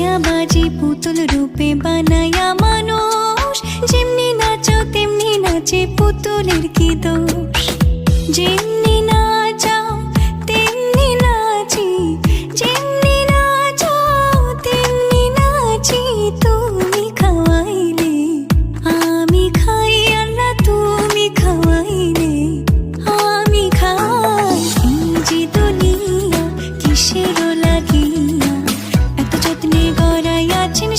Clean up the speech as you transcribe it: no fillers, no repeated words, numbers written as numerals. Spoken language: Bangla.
বাজিয়া বাজি পুতুল রূপে বানায়া মানুষ। যেমনি নাচো তেমনি নাচে পুতুলের কি দোষ। যেমনি নাচাও তেমনি নাচি, যেমনি নাচো তেমনি নাচি। তুমি খাওয়াইলে আমি খাই, আল্লাহ তুমি খাওয়াইলে আমি খাই। এই যে দুনিয়া কিসের লাগিয়া এত যত্নে গড়াইয়াছেন।